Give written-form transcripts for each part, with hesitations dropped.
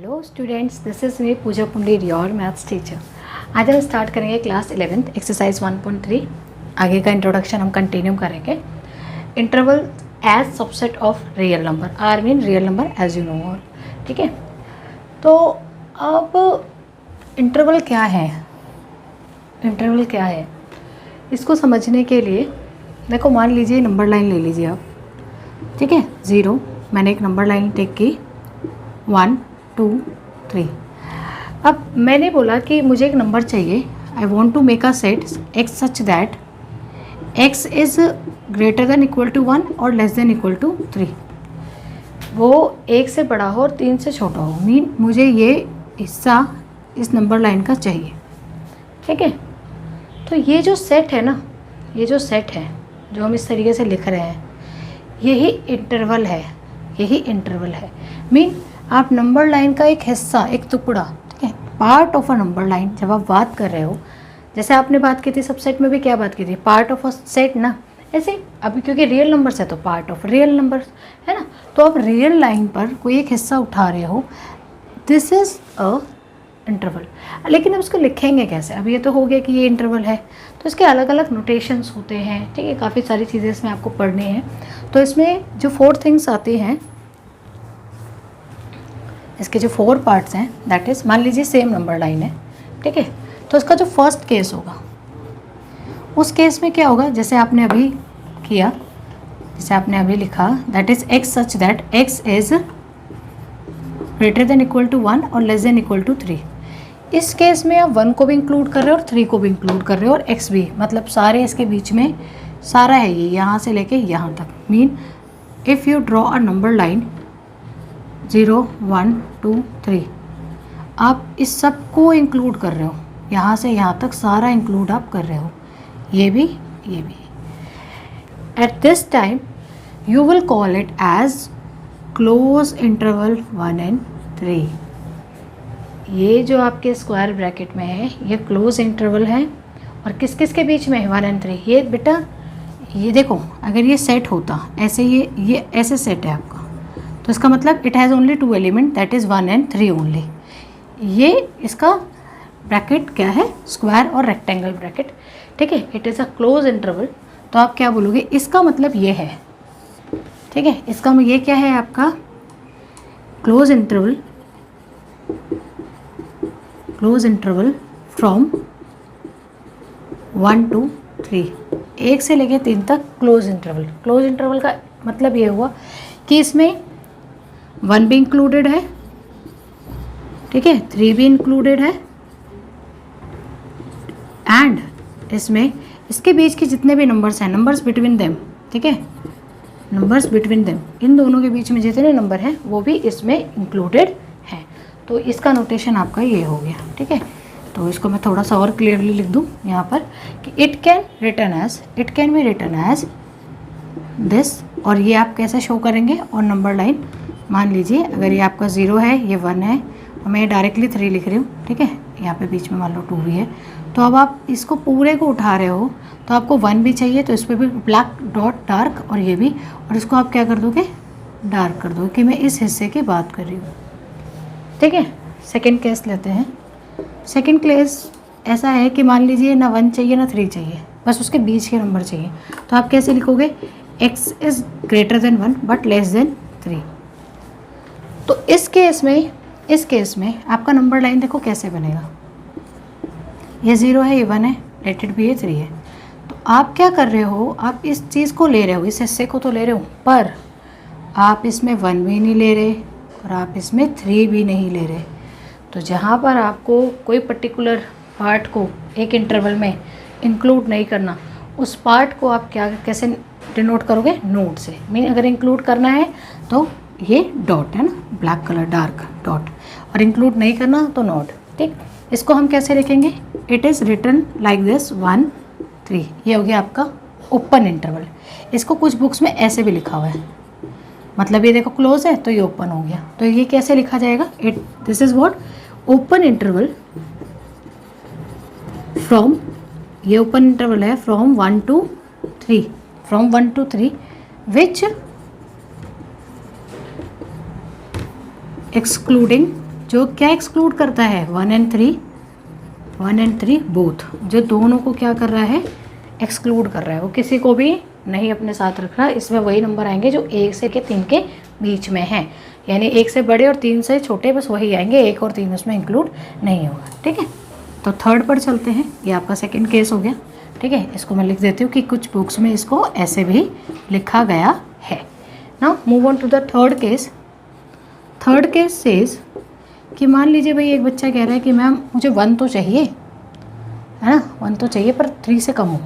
Hello students, this is me Pooja Pundir, your maths teacher. आज हम start करेंगे क्लास 11th एक्सरसाइज 1.3। आगे का इंट्रोडक्शन हम कंटिन्यू करेंगे। Interval as subset of real number, R mean real number as you know all. ठीक है, तो अब इंटरवल क्या है, इंटरवल क्या है इसको समझने के लिए देखो, मान लीजिए नंबर लाइन ले लीजिए आप। ठीक है, 0, मैंने एक नंबर लाइन टेक की, 1 2 3। अब मैंने बोला कि मुझे एक नंबर चाहिए, I want to make a set x such that x is greater than equal to 1 और लेस देन इक्वल टू 3। वो 1 से बड़ा हो और 3 से छोटा हो, मीन मुझे ये हिस्सा इस नंबर लाइन का चाहिए। ठीक है, तो ये जो सेट है ना, ये जो सेट है जो हम इस तरीके से लिख रहे हैं, यही इंटरवल है, यही इंटरवल है। मीन आप नंबर लाइन का एक हिस्सा, एक टुकड़ा, ठीक है, part of a number line, जब आप बात कर रहे हो, जैसे आपने बात की थी सबसेट में भी क्या बात की थी, पार्ट ऑफ अ सेट ना, ऐसे अभी क्योंकि रियल नंबर्स है तो पार्ट ऑफ रियल नंबर्स है ना। तो आप रियल लाइन पर कोई एक हिस्सा उठा रहे हो, दिस इज़ अ इंटरवल। लेकिन अब इसको लिखेंगे कैसे? अब ये तो हो गया कि ये इंटरवल है, तो इसके अलग अलग नोटेशंस होते हैं। ठीक है, काफ़ी सारी चीज़ें इसमें आपको पढ़नी है। तो इसमें जो 4 थिंग्स आती हैं, इसके जो 4 पार्ट्स हैं, दैट इज़, मान लीजिए सेम नंबर लाइन है, ठीक है, तो इसका जो फर्स्ट केस होगा, उस केस में क्या होगा, जैसे आपने अभी किया, जैसे आपने अभी लिखा, that is x such that x is greater than equal to 1 और लेस देन इक्वल टू 3। इस केस में आप 1 को भी इंक्लूड कर रहे हो और 3 को भी इंक्लूड कर रहे हो और x भी, मतलब सारे इसके बीच में सारा है, ये यहाँ से लेके यहाँ तक। Mean if you draw a number line 0 1 2 3, आप इस सब को इंक्लूड कर रहे हो, यहाँ से यहाँ तक सारा इंक्लूड आप कर रहे हो, ये भी, ये भी। At this time you will call it as close interval 1 and 3। ये जो आपके स्क्वायर ब्रैकेट में है, ये क्लोज इंटरवल है। और किस किस के बीच में है? 1 and 3। ये बेटा, ये देखो, अगर ये सेट होता ऐसे, ये ऐसे सेट है आपका, तो इसका मतलब it has only 2 element, that is 1 and 3 only. ये इसका ब्रैकेट क्या है? स्क्वायर और रेक्टेंगल ब्रैकेट। ठीक है, it is a close interval. तो आप क्या बोलोगे? इसका मतलब ये है, ठीक है, इसका ये क्या है आपका close interval, close interval from 1 to 3, 1 से लेके 3 तक क्लोज इंटरवल। क्लोज इंटरवल का मतलब ये हुआ कि इसमें 1 भी इंक्लूडेड है, ठीक है, 3 भी इंक्लूडेड है, एंड इसमें इसके बीच के जितने भी नंबर्स हैं, नंबर्स बिटवीन देम, ठीक है, नंबर्स बिटवीन देम, इन दोनों के बीच में जितने नंबर हैं वो भी इसमें इंक्लूडेड हैं। तो इसका नोटेशन आपका ये हो गया। ठीक है, तो इसको मैं थोड़ा सा और क्लियरली लिख दूँ यहाँ पर कि it can be written as this. और ये आप कैसे शो करेंगे? और नंबर लाइन, मान लीजिए अगर ये आपका 0 है, ये 1 है, और मैं डायरेक्टली 3 लिख रही हूँ, ठीक है, यहाँ पे बीच में मान लो 2 भी है, तो अब आप इसको पूरे को उठा रहे हो, तो आपको 1 भी चाहिए, तो इस पर भी ब्लैक डॉट डार्क, और ये भी, और इसको आप क्या कर दोगे? डार्क कर दो, कि मैं इस हिस्से की बात कर रही हूँ। ठीक है, सेकेंड केस लेते हैं। सेकेंड केस ऐसा है कि मान लीजिए ना 1 चाहिए ना 3 चाहिए, बस उसके बीच के नंबर चाहिए, तो आप कैसे लिखोगे? x is greater then 1 but less than 3। तो इस केस में आपका नंबर लाइन देखो कैसे बनेगा। ये 0 है, ये 1 है, लेट इट बी, ये 3 है। तो आप क्या कर रहे हो? आप इस चीज़ को ले रहे हो, इस हिस्से को तो ले रहे हो, पर आप इसमें 1 भी नहीं ले रहे और आप इसमें 3 भी नहीं ले रहे। तो जहाँ पर आपको कोई पर्टिकुलर पार्ट को एक इंटरवल में इंक्लूड नहीं करना, उस पार्ट को आप क्या कैसे डिनोट करोगे? नोट से। मीन अगर इंक्लूड करना है तो ये डॉट है ना, ब्लैक कलर डार्क डॉट, और इंक्लूड नहीं करना तो नोट। ठीक, इसको हम कैसे लिखेंगे? It is written like this 1 3। ये हो गया आपका ओपन इंटरवल। इसको कुछ बुक्स में ऐसे भी लिखा हुआ है, मतलब ये देखो क्लोज है तो ये ओपन हो गया, तो ये कैसे लिखा जाएगा? This is what open interval from, ये ओपन इंटरवल है from 1 to 3, from 1 to 3 which excluding जो क्या एक्सक्लूड करता है 1 एंड 3 बोथ, जो दोनों को क्या कर रहा है एक्सक्लूड कर रहा है, वो किसी को भी नहीं अपने साथ रख रहा। इसमें वही नंबर आएंगे जो 1 से 3 के बीच में हैं, यानी 1 से बड़े और 3 से छोटे, बस वही आएंगे, 1 और 3 उसमें इंक्लूड नहीं होगा। ठीक है, तो थर्ड पर चलते हैं। ये आपका सेकंड केस हो गया। ठीक है, इसको मैं लिख देती हूँ कि कुछ बुक्स में इसको ऐसे भी लिखा गया है। Now move on to the third case. Third case says कि मान लीजिए भाई एक बच्चा कह रहा है कि मैम मुझे 1 तो चाहिए, है ना, 1 तो चाहिए पर 3 से कम हो,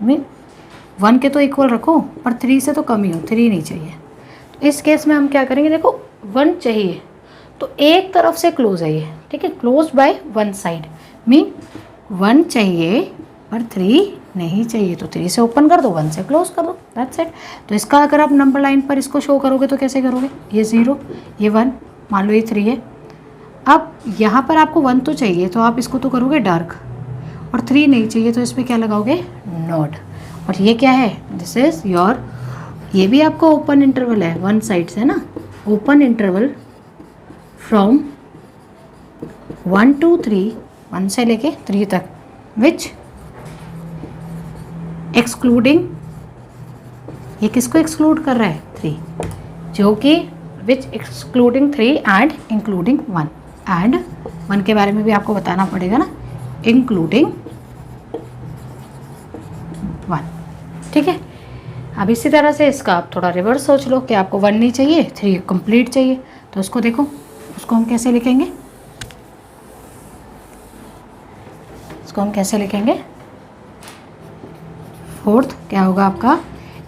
मीन 1 के तो इक्वल रखो पर 3 से तो कम ही हो, 3 नहीं चाहिए। तो इस केस में हम क्या करेंगे, देखो 1 चाहिए तो एक तरफ से क्लोज है ये, ठीक है, close by one side, mean 1 चाहिए पर 3 नहीं चाहिए, तो 3 से ओपन कर दो, 1 से क्लोज कर दो, दैट्स इट। तो इसका अगर आप नंबर लाइन पर इसको शो करोगे तो कैसे करोगे, ये 0, ये 1, मान लो ये 3 है। अब यहाँ पर आपको 1 तो चाहिए तो आप इसको तो करोगे डार्क, और 3 नहीं चाहिए तो इस पर क्या लगाओगे, नोट। और ये क्या है, दिस इज योर, ये भी आपका ओपन इंटरवल है, वन साइड से ना, ओपन इंटरवल फ्रॉम 1 to 3, 1 से लेके 3 तक, विच एक्सक्लूडिंग, ये किसको एक्सक्लूड कर रहा है, 3, जो कि विच एक्सक्लूडिंग 3 एंड इंक्लूडिंग 1, एंड 1 के बारे में भी आपको बताना पड़ेगा ना, इंक्लूडिंग 1। ठीक है, अब इसी तरह से इसका आप थोड़ा रिवर्स सोच लो कि आपको 1 नहीं चाहिए, 3 कंप्लीट चाहिए, तो उसको देखो, उसको हम कैसे लिखेंगे, इसको हम कैसे लिखेंगे, फोर्थ क्या होगा आपका,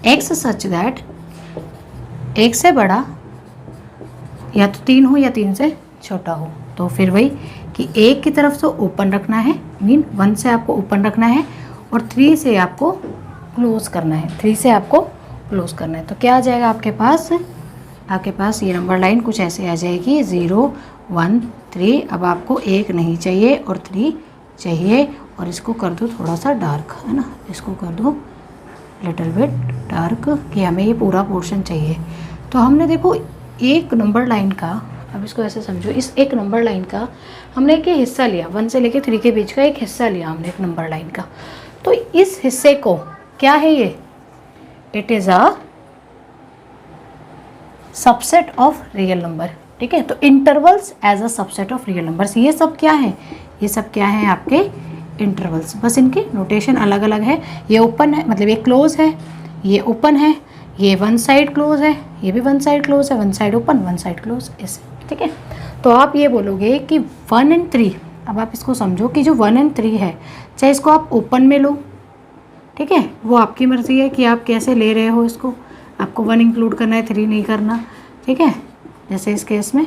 x सच दैट, एक से बड़ा या तो 3 हो या 3 से छोटा हो। तो फिर वही कि एक की तरफ से ओपन रखना है, मीन 1 से आपको ओपन रखना है और 3 से आपको क्लोज करना है, 3 से आपको क्लोज करना है। तो क्या आ जाएगा आपके पास, आपके पास ये नंबर लाइन कुछ ऐसे आ जाएगी, 0 1 3। अब आपको 1 नहीं चाहिए और 3 चाहिए, और इसको कर दो थोड़ा सा डार्क, है ना, इसको कर दो लिटिल बिट डार्क, कि हमें ये पूरा पोर्शन चाहिए। तो हमने देखो एक नंबर लाइन का, अब इसको ऐसे समझो, इस एक नंबर लाइन का हमने एक हिस्सा लिया, 1 से लेके 3 के बीच का एक हिस्सा लिया हमने एक नंबर लाइन का। तो इस हिस्से को क्या है ये, it is a subset of real number. ठीक है, तो intervals as a subset of real numbers, ये सब क्या है, ये सब क्या है आपके इंटरवल्स, बस इनके नोटेशन अलग अलग है। ये ओपन है, मतलब ये क्लोज है, ये ओपन है, ये वन साइड क्लोज है, ये भी वन साइड क्लोज है, one side open one side close, ऐसे। ठीक है, तो आप ये बोलोगे कि 1 एंड 3, अब आप इसको समझो कि जो 1 एंड 3 है, चाहे इसको आप ओपन में लो, ठीक है, वो आपकी मर्ज़ी है कि आप कैसे ले रहे हो इसको, आपको 1 इंक्लूड करना है, 3 नहीं करना। ठीक है, जैसे इस केस में,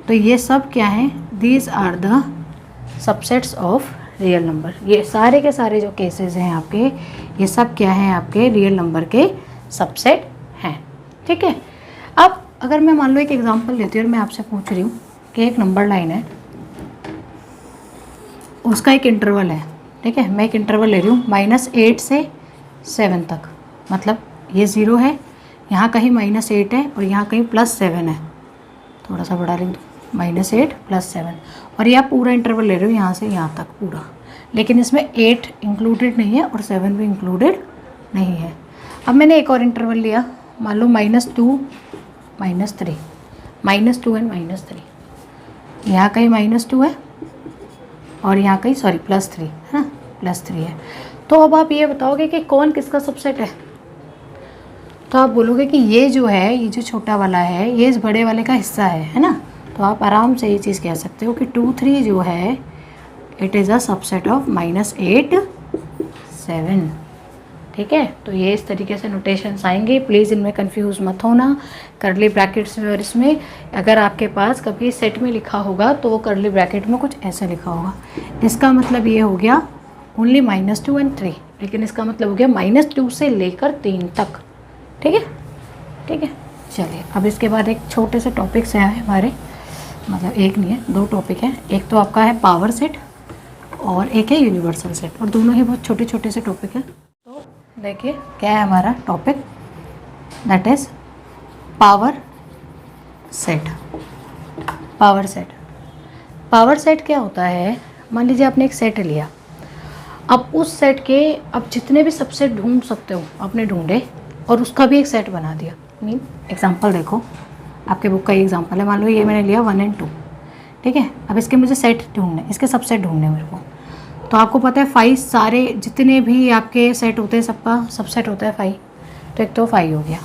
तो ये सब क्या है, these are the subsets of real number. ये सारे के सारे जो केसेस हैं आपके, ये सब क्या हैं आपके रियल नंबर के सबसेट हैं। ठीक है, अब अगर मैं मान लो एक एग्जांपल लेती हूँ और मैं आपसे पूछ रही हूँ कि एक नंबर लाइन है, उसका एक इंटरवल है। ठीक है, मैं एक इंटरवल ले रही हूँ -8 से 7 तक, मतलब ये 0 है, यहाँ कहीं -8 है और यहाँ कहीं +7 है, थोड़ा सा बड़ा लिख दो, -8 +7, और यह पूरा इंटरवल ले रहे हो यहाँ से यहाँ तक पूरा, लेकिन इसमें 8 इंक्लूडेड नहीं है और 7 भी इंक्लूडेड नहीं है। अब मैंने एक और इंटरवल लिया, मान लो -2 -3, -2 एंड -3, यहाँ कहीं -2 है और यहाँ कहीं +3 है ना, +3 है। तो अब आप ये बताओगे कि कौन किसका सबसेट है, तो आप बोलोगे कि ये जो है, ये जो छोटा वाला है, ये इस बड़े वाले का हिस्सा है ना। तो आप आराम से ये चीज़ कह सकते हो कि 2 3 जो है, it is a subset of -8 7। ठीक है, तो ये इस तरीके से नोटेशंस आएंगे, प्लीज़ इनमें कंफ्यूज मत होना। कर्ली ब्रैकेट्स में और इसमें अगर आपके पास कभी सेट में लिखा होगा तो वो कर्ली ब्रैकेट में कुछ ऐसे लिखा होगा, इसका मतलब ये हो गया ओनली -2 एंड 3, लेकिन इसका मतलब हो गया -2 से लेकर 3 तक। ठीक है, ठीक है, चलिए अब इसके बाद एक छोटे से टॉपिक से आए हमारे, मतलब एक नहीं है, 2 टॉपिक हैं। एक तो आपका है पावर सेट और एक है यूनिवर्सल सेट, और दोनों ही बहुत छोटे छोटे से टॉपिक हैं। तो देखिए क्या है हमारा topic, that is power set. Power set, power set क्या होता है, मान लीजिए आपने एक सेट लिया, अब उस सेट के अब जितने भी सबसेट ढूंढ सकते हो आपने ढूंढे और उसका भी एक सेट बना दिया। मीन एग्जांपल देखो, आपके बुक का ही एग्जांपल है, मान लो ये मैंने लिया 1 और 2, ठीक है। अब इसके मुझे सेट ढूंढने, इसके सबसेट ढूंढने मेरे को, तो आपको पता है 5 सारे जितने भी आपके सेट होते हैं सबका सबसेट होता है 5, तो एक तो 5 हो गया,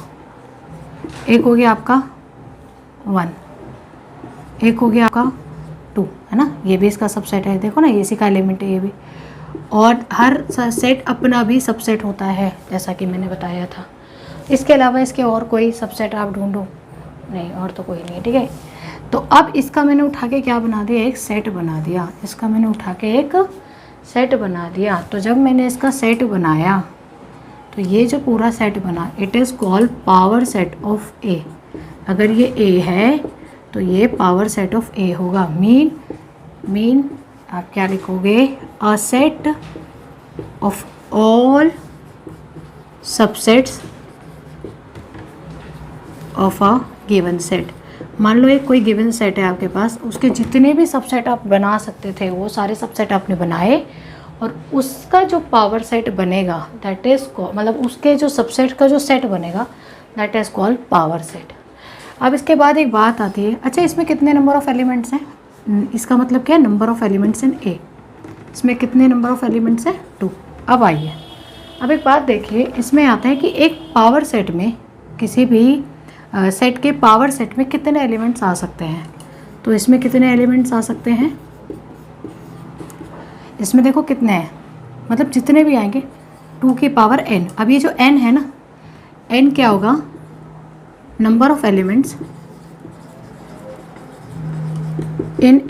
एक हो गया आपका 1, एक हो गया आपका 2, है ना, ये भी इसका सबसेट है, देखो ना ये इसी का एलिमेंट है ये भी। और हर सेट अपना भी सबसेट होता है जैसा कि मैंने बताया था। इसके अलावा इसके और कोई सबसेट आप ढूंढो, नहीं और तो कोई नहीं, ठीक है। तो अब इसका मैंने उठा के क्या बना दिया, एक सेट बना दिया, इसका मैंने उठा के एक सेट बना दिया। तो जब मैंने इसका सेट बनाया तो ये जो पूरा सेट बना, it is called power set of A. अगर ये ए है तो ये पावर सेट ऑफ ए होगा। मीन आप क्या लिखोगे, a set of all subsets of a given set. मान लो एक कोई गिवन सेट है आपके पास, उसके जितने भी सबसेट आप बना सकते थे वो सारे सबसेट आपने बनाए, और उसका जो पावर सेट बनेगा दैट इज़ मतलब उसके जो सबसेट का जो सेट बनेगा that is called power set. अब इसके बाद एक बात आती है, अच्छा इसमें कितने नंबर ऑफ़ एलिमेंट्स हैं, इसका मतलब क्या है, नंबर ऑफ़ एलिमेंट्स इन ए। इसमें कितने नंबर ऑफ़ एलिमेंट्स हैं, 2। अब आइए, अब एक बात देखिए, इसमें आता है कि एक पावर सेट में किसी भी सेट के पावर सेट में कितने एलिमेंट्स आ सकते हैं। तो इसमें कितने एलिमेंट्स आ सकते हैं, इसमें देखो कितने हैं, मतलब जितने भी आएंगे 2 की पावर n। अब ये जो n है ना, n क्या होगा, नंबर ऑफ एलिमेंट्स इन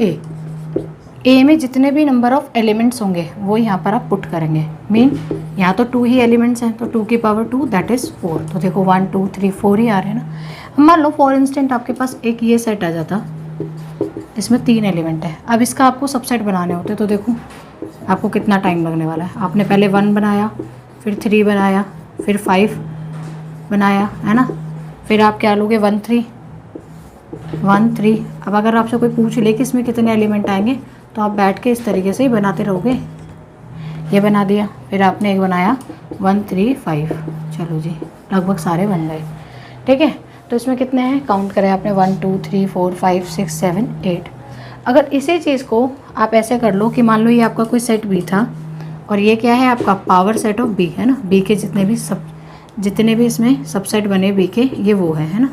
ए में जितने भी नंबर ऑफ एलिमेंट्स होंगे वो यहाँ पर आप पुट करेंगे। मीन यहाँ तो 2 ही एलिमेंट्स हैं, तो 2 की पावर 2 दैट इज़ 4। तो देखो 1 2 3 4 ही आ रहे हैं ना। मान लो फॉर इंस्टेंट आपके पास एक ये सेट आ जाता, इसमें 3 एलिमेंट है। अब इसका आपको सबसेट बनाने होते, तो देखो आपको कितना टाइम लगने वाला है। आपने पहले 1 बनाया, फिर 3 बनाया, फिर 5 बनाया, है ना, फिर आप क्या लोगे 1 3 1 3। अब अगर आपसे कोई पूछ ले कि इसमें कितने एलिमेंट आएंगे, तो आप बैठ के इस तरीके से ही बनाते रहोगे। ये बना दिया, फिर आपने एक बनाया 1 3 5, चलो जी लगभग सारे बन गए, ठीक है। तो इसमें कितने हैं, काउंट करें आपने 1 2 3 4 5 6 7 8। अगर इसी चीज़ को आप ऐसे कर लो कि मान लो ये आपका कोई सेट बी था और ये क्या है आपका पावर सेट ऑफ बी, है ना, बी के जितने भी इसमें सबसेट बने बी के, ये वो है ना,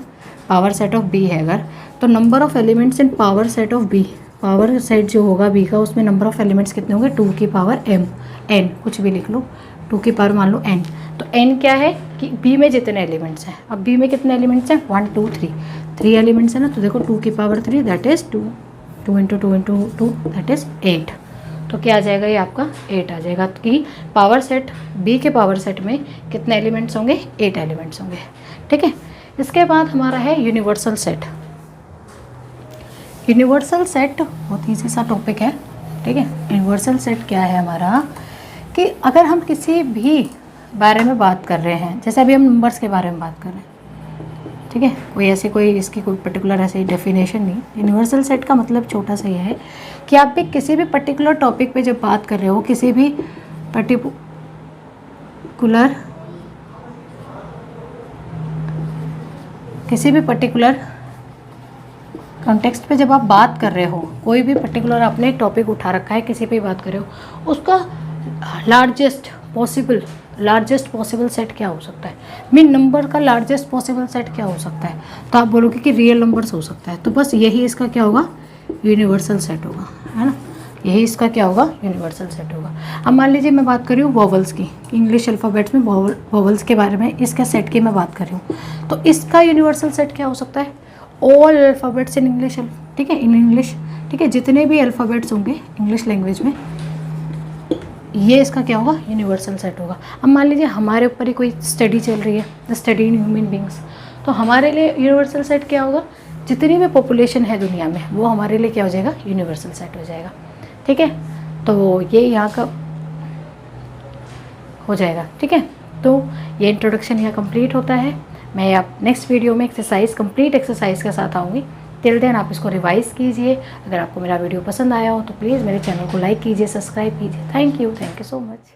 पावर सेट ऑफ बी है। अगर तो number of elements in power set of B, power set जो होगा बी का, उसमें नंबर ऑफ़ एलिमेंट्स कितने होंगे, 2 की पावर n, कुछ भी लिख लो, 2 की पावर मान लो n। तो n क्या है कि बी में जितने एलिमेंट्स हैं। अब बी में कितने एलिमेंट्स हैं, 1 2 3 एलिमेंट्स है ना, तो देखो 2 की power 3 that is 2 2 into 2 into 2 that is 8। तो क्या आ जाएगा, ये आपका 8 आ जाएगा कि पावर सेट बी के पावर सेट में कितने एलिमेंट्स होंगे, 8 एलिमेंट्स होंगे, ठीक है। इसके बाद हमारा है यूनिवर्सल सेट। यूनिवर्सल सेट बहुत ईजी सा टॉपिक है, ठीक है। यूनिवर्सल सेट क्या है हमारा, कि अगर हम किसी भी बारे में बात कर रहे हैं, जैसे अभी हम नंबर्स के बारे में बात कर रहे हैं, ठीक है, कोई ऐसी कोई इसकी कोई पर्टिकुलर ऐसी डेफिनेशन नहीं। यूनिवर्सल सेट का मतलब छोटा सा ये है कि आप भी किसी भी पर्टिकुलर टॉपिक पे जब बात कर रहे हो, किसी भी पर्टिकुलर कॉन्टेक्स्ट पे जब आप बात कर रहे हो, कोई भी पर्टिकुलर आपने टॉपिक उठा रखा है, किसी पे बात कर रहे हो, उसका लार्जेस्ट पॉसिबल सेट क्या हो सकता है, मीन नंबर का लार्जेस्ट पॉसिबल सेट क्या हो सकता है, तो आप बोलोगे कि रियल नंबर्स हो सकता है। तो बस यही इसका क्या होगा, यूनिवर्सल सेट होगा, है ना, यही इसका क्या होगा, यूनिवर्सल सेट होगा। अब मान लीजिए मैं बात कर रही हूँ वॉवल्स की, इंग्लिश अल्फ़ाबेट्स में वॉवल्स के बारे में, इसका सेट की मैं बात कर रही हूँ, तो इसका यूनिवर्सल सेट क्या हो सकता है, ऑल अल्फ़ाबेट्स इन इंग्लिश, ठीक है, इन इंग्लिश, ठीक है, जितने भी अल्फ़ाबेट्स होंगे इंग्लिश लैंग्वेज में, ये इसका क्या होगा, यूनिवर्सल सेट होगा। अब मान लीजिए हमारे ऊपर ही कोई स्टडी चल रही है, the study in human beings, तो हमारे लिए यूनिवर्सल सेट क्या होगा, जितनी भी पॉपुलेशन है दुनिया में वो हमारे लिए क्या हो जाएगा, यूनिवर्सल सेट हो जाएगा, ठीक है। तो ये यहाँ का हो जाएगा, ठीक है। तो ये इंट्रोडक्शन यहाँ कंप्लीट होता है। मैं आप नेक्स्ट वीडियो में एक्सरसाइज कंप्लीट एक्सरसाइज के साथ आऊँगी। टिल देन आप इसको रिवाइज़ कीजिए। अगर आपको मेरा वीडियो पसंद आया हो तो प्लीज़ मेरे चैनल को लाइक कीजिए, सब्सक्राइब कीजिए। Thank you so much.